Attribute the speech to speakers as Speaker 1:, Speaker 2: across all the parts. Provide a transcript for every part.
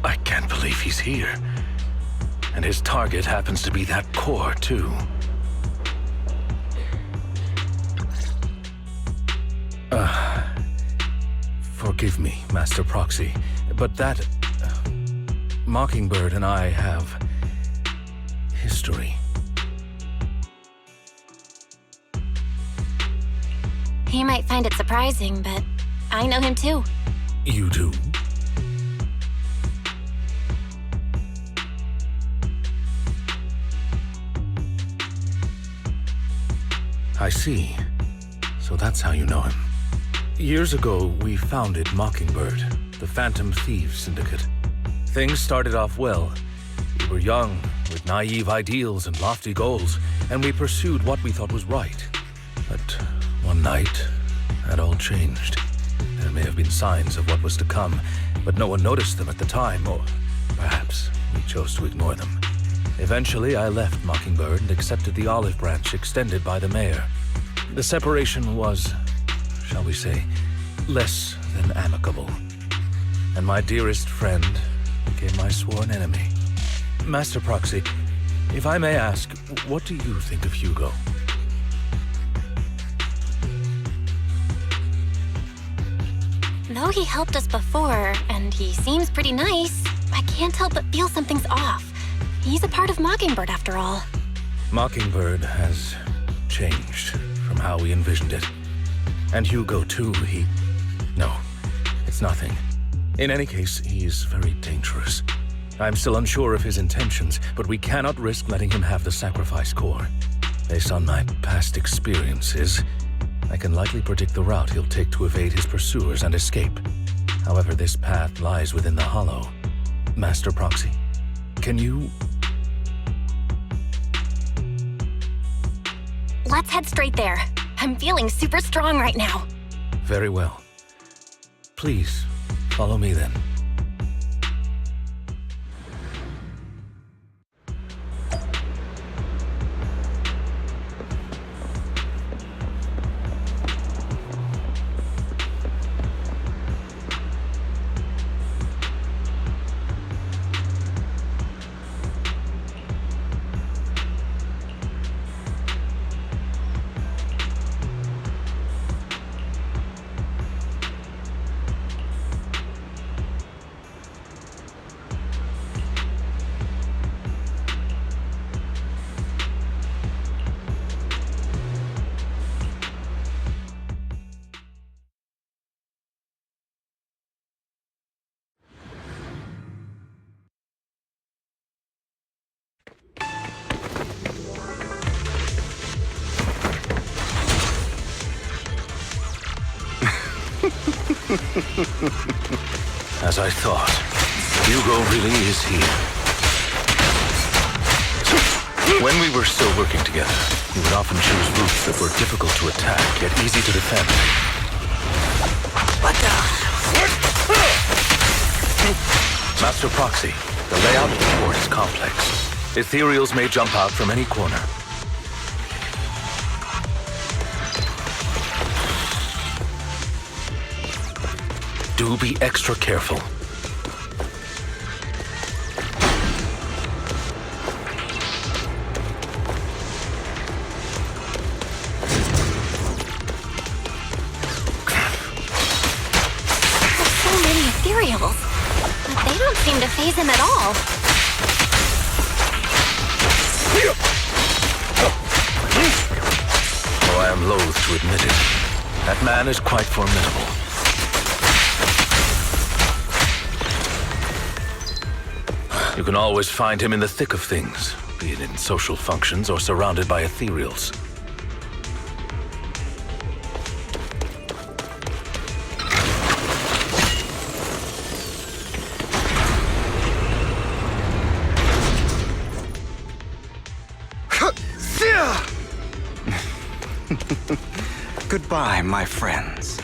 Speaker 1: I can't believe he's here. And his target happens to be that core, too. Forgive me, Master Proxy, but that... Mockingbird and I have... history.
Speaker 2: He might find it surprising, but I know him too.
Speaker 1: You do? I see. So that's how you know him. Years ago, we founded Mockingbird, the Phantom Thieves Syndicate. Things started off well. We were young, with naive ideals and lofty goals, and we pursued what we thought was right. But one night, that all changed. There may have been signs of what was to come, but no one noticed them at the time, or perhaps we chose to ignore them. Eventually, I left Mockingbird and accepted the olive branch extended by the mayor. The separation was, shall we say, less than amicable. And my dearest friend became my sworn enemy. Master Proxy, if I may ask, what do you think of Hugo?
Speaker 2: Though he helped us before, and he seems pretty nice, I can't help but feel something's off. He's a part of Mockingbird after all.
Speaker 1: Mockingbird has changed from how we envisioned it. And Hugo too, No, it's nothing. In any case, he is very dangerous. I'm still unsure of his intentions, but we cannot risk letting him have the sacrifice core. Based on my past experiences, I can likely predict the route he'll take to evade his pursuers and escape. However, this path lies within the Hollow. Master Proxy, can you...
Speaker 2: Let's head straight there. I'm feeling super strong right now.
Speaker 1: Very well. Please, follow me then. As I thought, Hugo really is here. When we were still working together, he would often choose routes that were difficult to attack, yet easy to defend.
Speaker 2: What the?
Speaker 1: Master Proxy, the layout of the fort is complex. Ethereals may jump out from any corner. Do be extra careful.
Speaker 2: There's so many ethereals, but they don't seem to faze him at all.
Speaker 1: Though I am loath to admit it, that man is quite formidable. You can always find him in the thick of things, be it in social functions or surrounded by ethereals.
Speaker 3: Goodbye, my friends.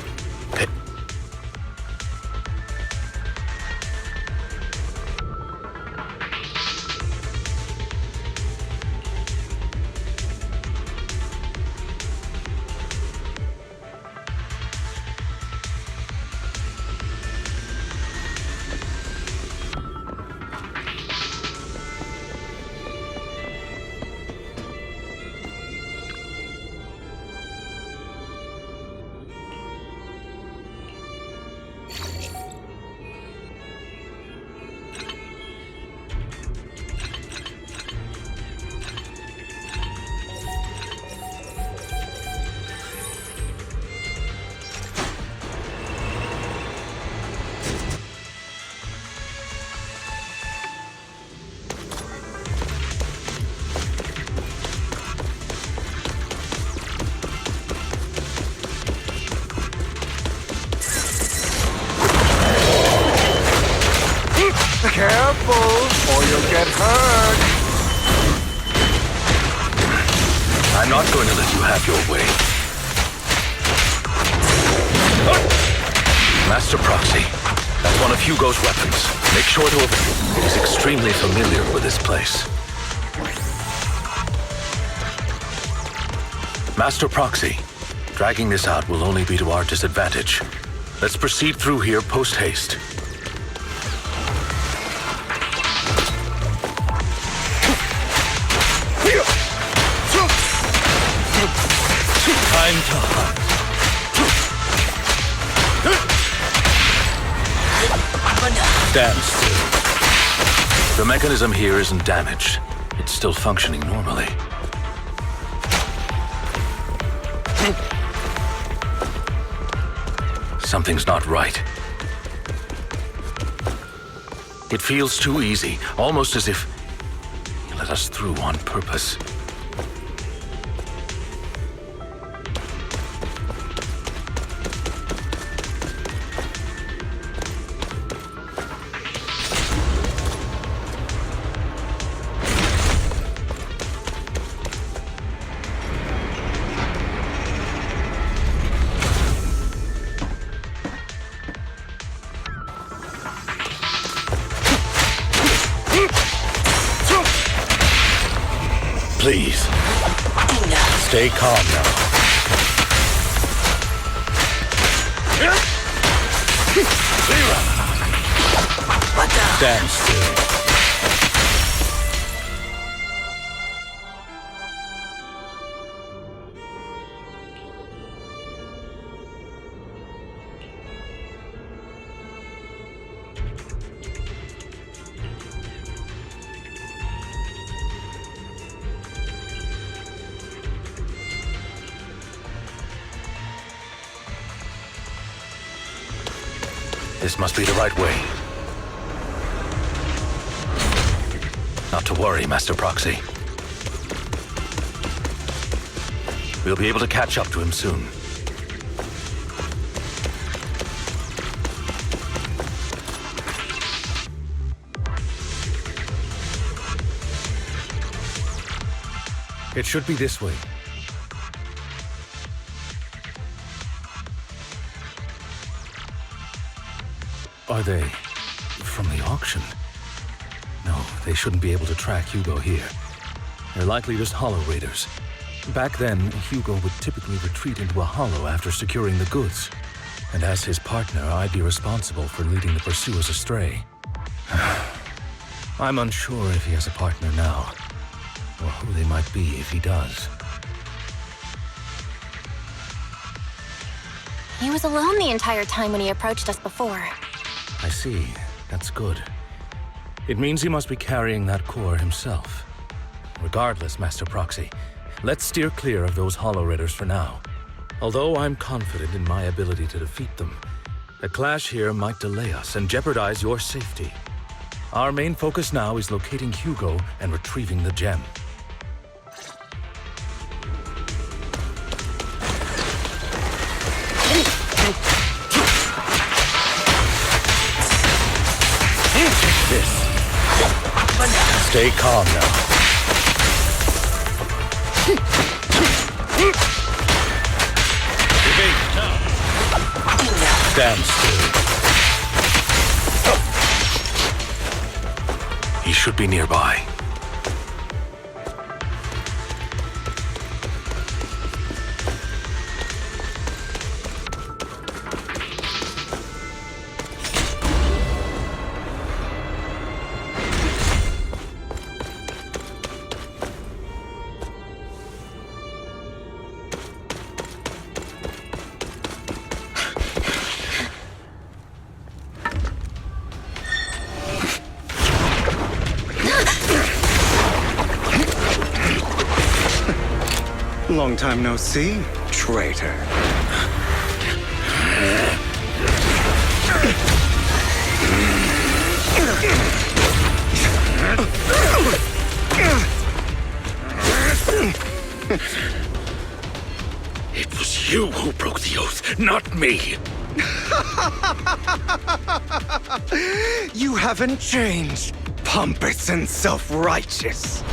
Speaker 3: careful, or you'll get hurt.
Speaker 1: I'm not going to let you have your way. Master Proxy, that's one of Hugo's weapons. Make sure to avoid. He's extremely familiar with this place. Master Proxy, dragging this out will only be to our disadvantage. Let's proceed through here post-haste. Time to hunt. Stand still. The mechanism here isn't damaged. It's still functioning normally. Something's not right. It feels too easy, almost as if you let us through on purpose. Please, stay calm now. Stand still. This must be the right way. Not to worry, Master Proxy. We'll be able to catch up to him soon. It should be this way. Are they from the auction? No, they shouldn't be able to track Hugo here. They're likely just hollow raiders. Back then, Hugo would typically retreat into a hollow after securing the goods. And as his partner, I'd be responsible for leading the pursuers astray. I'm unsure if he has a partner now, or who they might be if he does.
Speaker 2: He was alone the entire time when he approached us before.
Speaker 1: I see. That's good. It means he must be carrying that core himself. Regardless, Master Proxy, let's steer clear of those hollow raiders for now. Although I'm confident in my ability to defeat them, a clash here might delay us and jeopardize your safety. Our main focus now is locating Hugo and retrieving the gem. This. Stay calm now. Stand still. He should be nearby.
Speaker 3: Long time no see, traitor.
Speaker 1: It was you who broke the oath, not me.
Speaker 3: You haven't changed, pompous and self-righteous.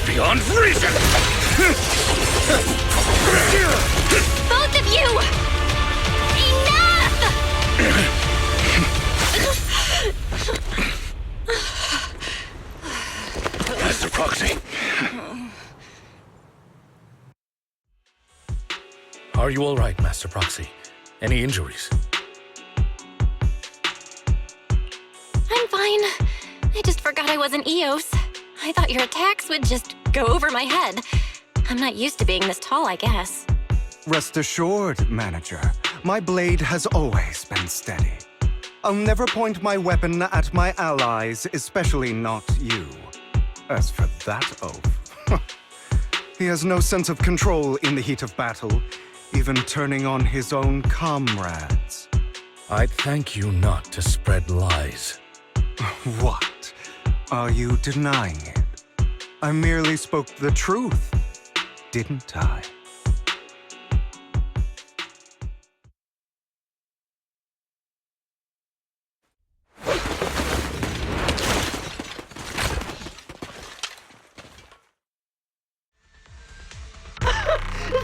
Speaker 1: Beyond reason!
Speaker 2: Both of you! Enough!
Speaker 1: Master Proxy. Are you all right, Master Proxy? Any injuries?
Speaker 2: I'm fine. I just forgot I wasn't Eos. I thought your attacks would just go over my head. I'm not used to being this tall, I guess.
Speaker 3: Rest assured, Manager, my blade has always been steady. I'll never point my weapon at my allies, especially not you. As for that oaf, he has no sense of control in the heat of battle, even turning on his own comrades.
Speaker 1: I'd thank you not to spread lies.
Speaker 3: What? Are you denying it? I merely spoke the truth, didn't I?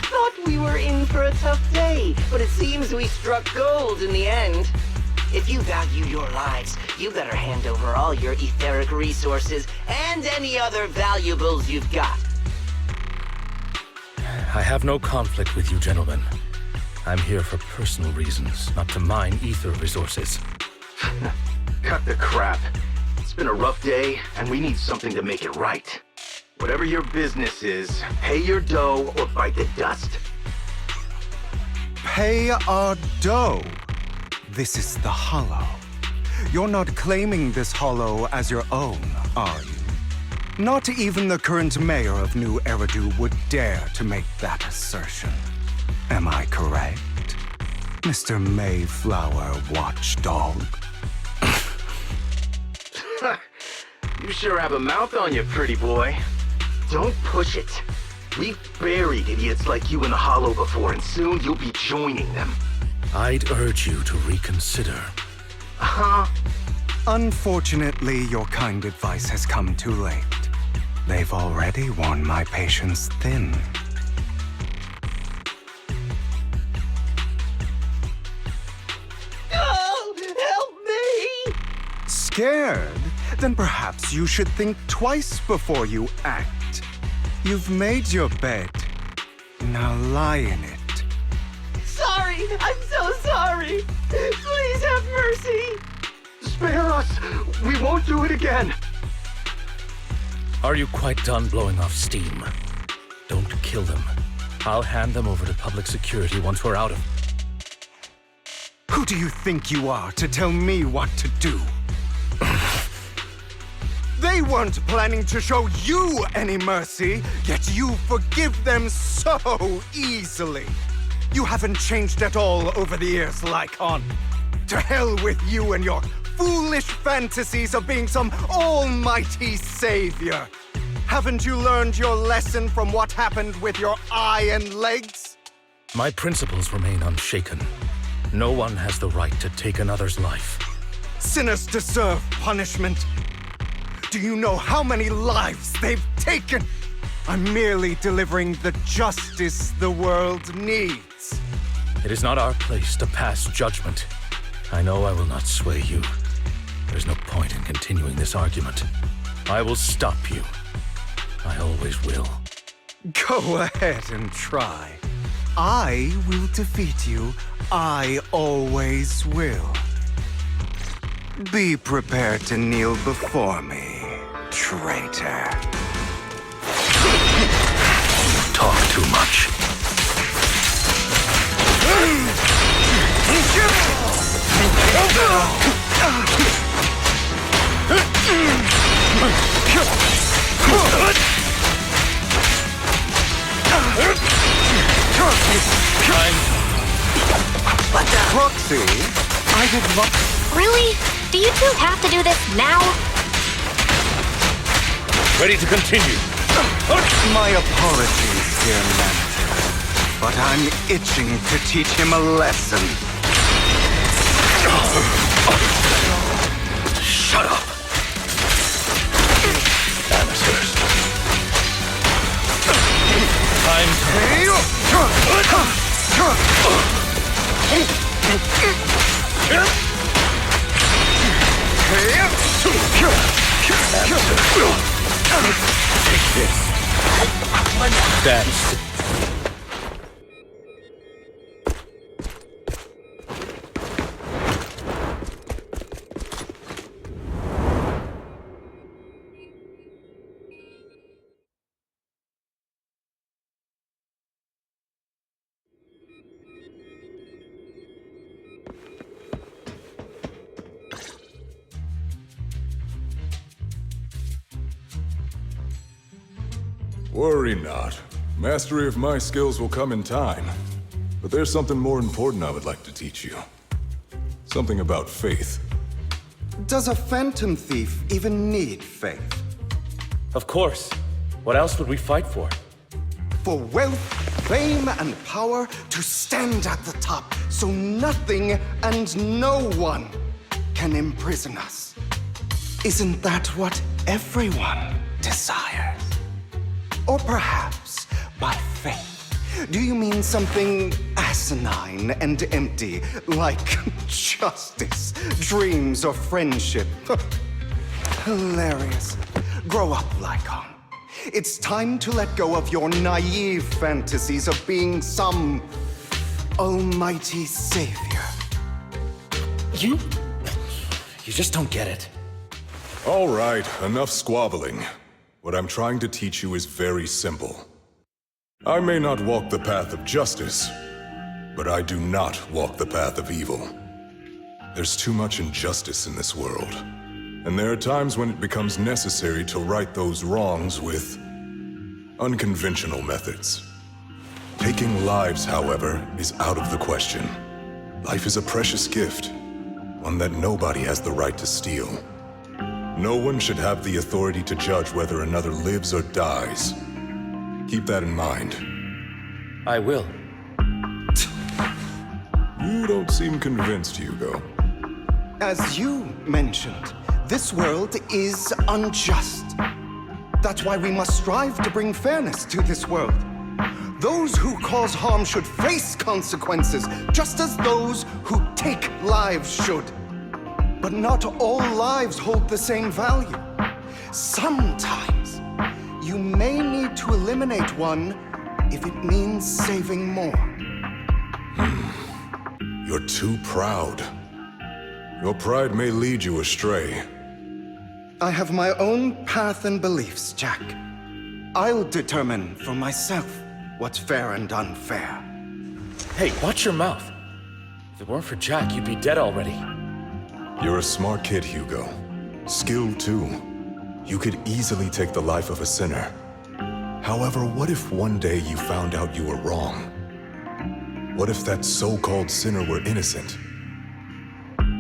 Speaker 4: Thought we were in for a tough day, but it seems we struck gold in the end. If you value your lives, you better hand over all your etheric resources and any other valuables you've got.
Speaker 1: I have no conflict with you, gentlemen. I'm here for personal reasons, not to mine ether resources.
Speaker 5: Cut the crap. It's been a rough day, and we need something to make it right. Whatever your business is, pay your dough or bite the dust.
Speaker 3: Pay our dough. This is the Hollow. You're not claiming this Hollow as your own, are you? Not even the current mayor of New Eridu would dare to make that assertion. Am I correct, Mr. Mayflower Watchdog?
Speaker 5: You sure have a mouth on you, pretty boy. Don't push it. We've buried idiots like you in the Hollow before, and soon you'll be joining them.
Speaker 1: I'd urge you to reconsider.
Speaker 5: Huh?
Speaker 3: Unfortunately, your kind advice has come too late. They've already worn my patience thin.
Speaker 4: Oh, help me!
Speaker 3: Scared? Then perhaps you should think twice before you act. You've made your bed. Now lie in it.
Speaker 4: Sorry, I'm so sorry. Please have mercy.
Speaker 5: Spare us! We won't do it again!
Speaker 1: Are you quite done blowing off steam? Don't kill them. I'll hand them over to public security once we're out of...
Speaker 3: Who do you think you are to tell me what to do? They weren't planning to show you any mercy, yet you forgive them so easily. You haven't changed at all over the years, Lycon. To hell with you and your foolish fantasies of being some almighty savior. Haven't you learned your lesson from what happened with your eye and legs?
Speaker 1: My principles remain unshaken. No one has the right to take another's life.
Speaker 3: Sinners deserve punishment. Do you know how many lives they've taken? I'm merely delivering the justice the world needs.
Speaker 1: It is not our place to pass judgment. I know I will not sway you. There's no point in continuing this argument. I will stop you. I always will.
Speaker 3: Go ahead and try. I will defeat you. I always will. Be prepared to kneel before me, traitor.
Speaker 1: Talk too much.
Speaker 3: Proxy, I would love...
Speaker 2: Really? Do you two have to do this now?
Speaker 1: Ready to continue.
Speaker 3: My apologies, dear manager, but I'm itching to teach him a lesson.
Speaker 1: Shut up! Amateurs. Time Take this. That's...
Speaker 6: Worry not. Mastery of my skills will come in time. But there's something more important I would like to teach you. Something about faith.
Speaker 3: Does a phantom thief even need faith?
Speaker 1: Of course. What else would we fight for?
Speaker 3: For wealth, fame, and power to stand at the top, so nothing and no one can imprison us. Isn't that what everyone desires? Or perhaps, by faith, do you mean something asinine and empty, like justice, dreams, or friendship? Hilarious. Grow up, Lycon. It's time to let go of your naive fantasies of being some almighty savior.
Speaker 1: You just don't get it.
Speaker 6: All right, enough squabbling. What I'm trying to teach you is very simple. I may not walk the path of justice, but I do not walk the path of evil. There's too much injustice in this world, and there are times when it becomes necessary to right those wrongs with unconventional methods. Taking lives, however, is out of the question. Life is a precious gift, one that nobody has the right to steal. No one should have the authority to judge whether another lives or dies. Keep that in mind.
Speaker 1: I will.
Speaker 6: You don't seem convinced, Hugo.
Speaker 3: As you mentioned, this world is unjust. That's why we must strive to bring fairness to this world. Those who cause harm should face consequences, just as those who take lives should. But not all lives hold the same value. Sometimes, you may need to eliminate one if it means saving more.
Speaker 6: You're too proud. Your pride may lead you astray.
Speaker 3: I have my own path and beliefs, Jack. I'll determine for myself what's fair and unfair.
Speaker 1: Hey, watch your mouth. If it weren't for Jack, you'd be dead already.
Speaker 6: You're a smart kid, Hugo. Skilled too. You could easily take the life of a sinner. However, what if one day you found out you were wrong? What if that so-called sinner were innocent?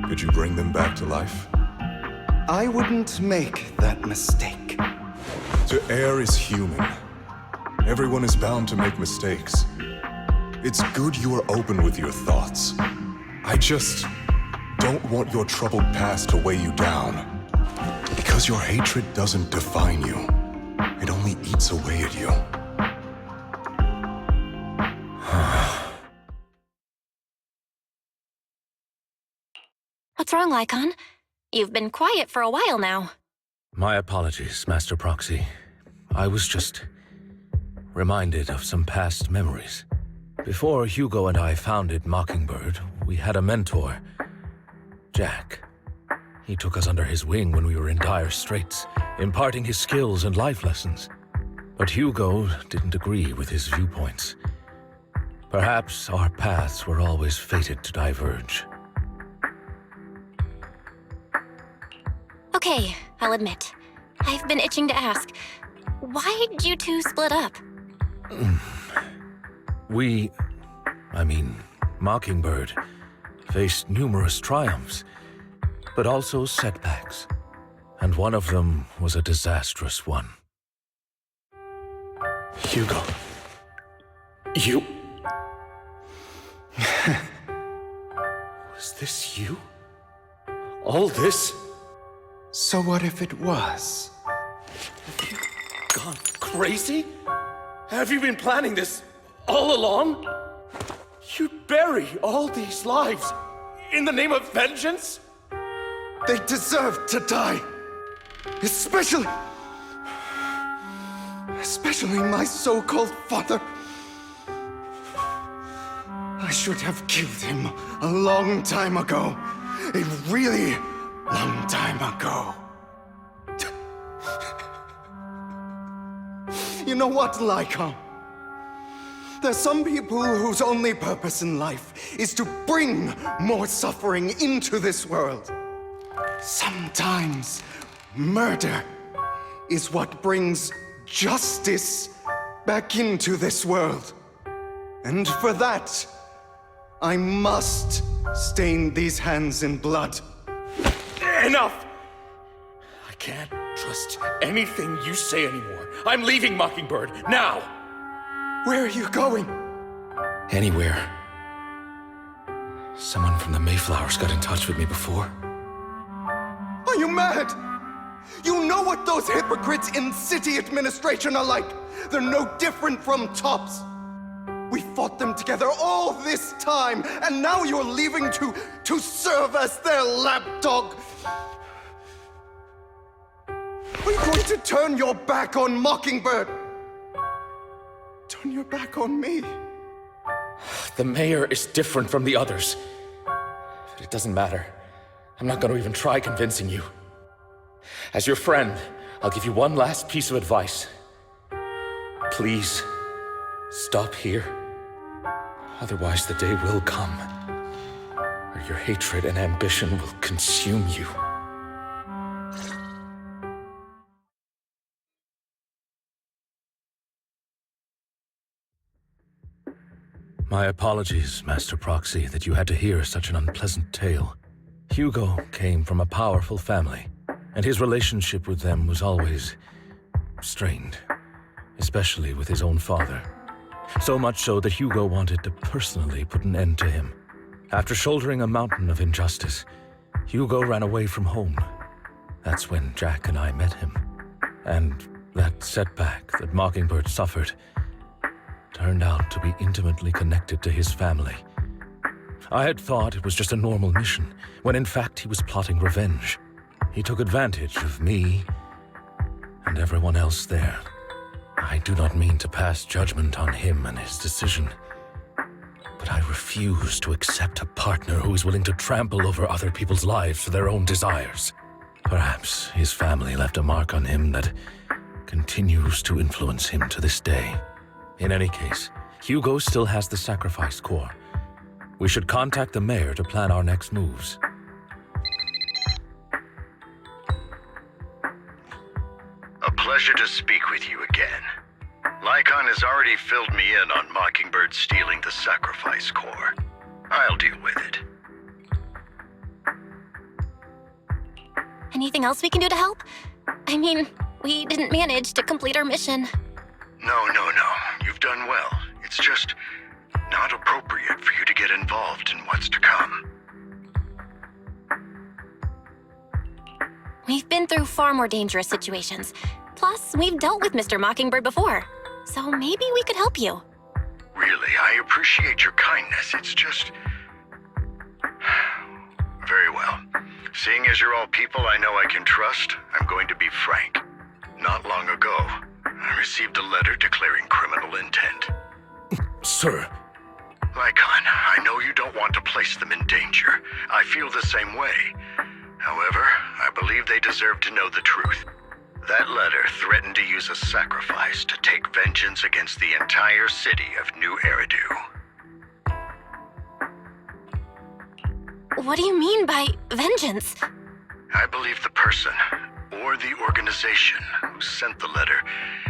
Speaker 6: Could you bring them back to life?
Speaker 3: I wouldn't make that mistake.
Speaker 6: To err is human. Everyone is bound to make mistakes. It's good you are open with your thoughts. I just don't want your troubled past to weigh you down. Because your hatred doesn't define you. It only eats away at you.
Speaker 2: What's wrong, Lycon? You've been quiet for a while now.
Speaker 1: My apologies, Master Proxy. I was just reminded of some past memories. Before Hugo and I founded Mockingbird, we had a mentor, Jack. He took us under his wing when we were in dire straits, imparting his skills and life lessons. But Hugo didn't agree with his viewpoints. Perhaps our paths were always fated to diverge.
Speaker 2: Okay, I'll admit. I've been itching to ask. Why'd you two split up?
Speaker 1: Mockingbird, faced numerous triumphs. but also setbacks. And one of them was a disastrous one. Hugo. You... Was this you? All this?
Speaker 3: So what if it was?
Speaker 1: Have you gone crazy? Have you been planning this all along? You'd bury all these lives in the name of vengeance?
Speaker 3: They deserve to die. Especially my so-called father. I should have killed him a long time ago. A really long time ago. You know what, Lycon? There's some people whose only purpose in life is to bring more suffering into this world. Sometimes murder is what brings justice back into this world. And for that, I must stain these hands in blood.
Speaker 1: Enough! I can't trust anything you say anymore. I'm leaving Mockingbird, now!
Speaker 3: Where are you going?
Speaker 1: Anywhere. Someone from the Mayflowers got in touch with me before.
Speaker 3: Are you mad? You know what those hypocrites in city administration are like. They're no different from tops. We fought them together all this time, and now you're leaving to serve as their lapdog. Are you going to turn your back on Mockingbird? Turn your back on me?
Speaker 1: The mayor is different from the others. But it doesn't matter. I'm not going to even try convincing you. As your friend, I'll give you one last piece of advice. Please, stop here. Otherwise, the day will come where your hatred and ambition will consume you. My apologies, Master Proxy, that you had to hear such an unpleasant tale. Hugo came from a powerful family, and his relationship with them was always strained, especially with his own father. So much so that Hugo wanted to personally put an end to him. After shouldering a mountain of injustice, Hugo ran away from home. That's when Jack and I met him. And that setback that Mockingbird suffered turned out to be intimately connected to his family. I had thought it was just a normal mission, when in fact he was plotting revenge. He took advantage of me and everyone else there. I do not mean to pass judgment on him and his decision, but I refuse to accept a partner who is willing to trample over other people's lives for their own desires. Perhaps his family left a mark on him that continues to influence him to this day. In any case, Hugo still has the sacrifice core. We should contact the mayor to plan our next moves.
Speaker 7: A pleasure to speak with you again. Lycon has already filled me in on Mockingbird stealing the sacrifice core. I'll deal with it.
Speaker 2: Anything else we can do to help? I mean, we didn't manage to complete our mission.
Speaker 7: No. You've done well. It's just not appropriate for you to get involved in what's to come.
Speaker 2: We've been through far more dangerous situations. Plus, we've dealt with Mr. Mockingbird before. So maybe we could help you.
Speaker 7: Really, I appreciate your kindness. It's just... Very well. Seeing as you're all people I know I can trust, I'm going to be frank. Not long ago, I received a letter declaring criminal intent.
Speaker 1: Sir.
Speaker 7: Lycon, I know you don't want to place them in danger. I feel the same way. However, I believe they deserve to know the truth. That letter threatened to use a sacrifice to take vengeance against the entire city of New Eridu.
Speaker 2: What do you mean by vengeance?
Speaker 7: I believe the person, or the organization, who sent the letter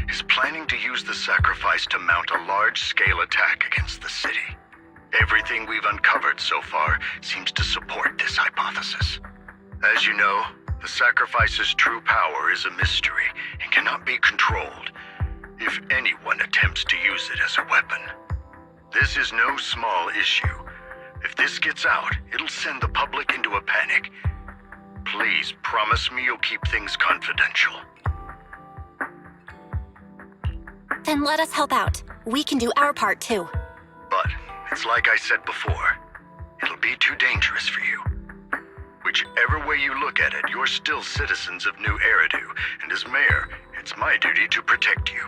Speaker 7: is planning to use the sacrifice to mount a large-scale attack against the city. Everything we've uncovered so far seems to support this hypothesis. As you know, the sacrifice's true power is a mystery and cannot be controlled if anyone attempts to use it as a weapon. This is no small issue. If this gets out, it'll send the public into a panic. Please promise me you'll keep things confidential.
Speaker 2: Then let us help out. We can do our part too.
Speaker 7: But it's like I said before, it'll be too dangerous for you. Whichever way you look at it, you're still citizens of New Eridu, and as mayor, it's my duty to protect you.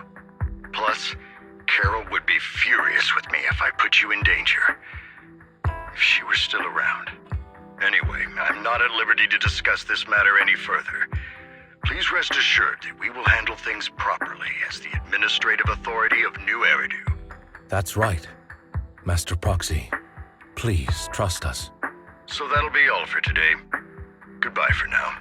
Speaker 7: Plus, Carol would be furious with me if I put you in danger. If she were still around. Anyway, I'm not at liberty to discuss this matter any further. Please rest assured that we will handle things properly as the administrative authority of New Eridu.
Speaker 1: That's right. Master Proxy, please trust us.
Speaker 7: So that'll be all for today. Goodbye for now.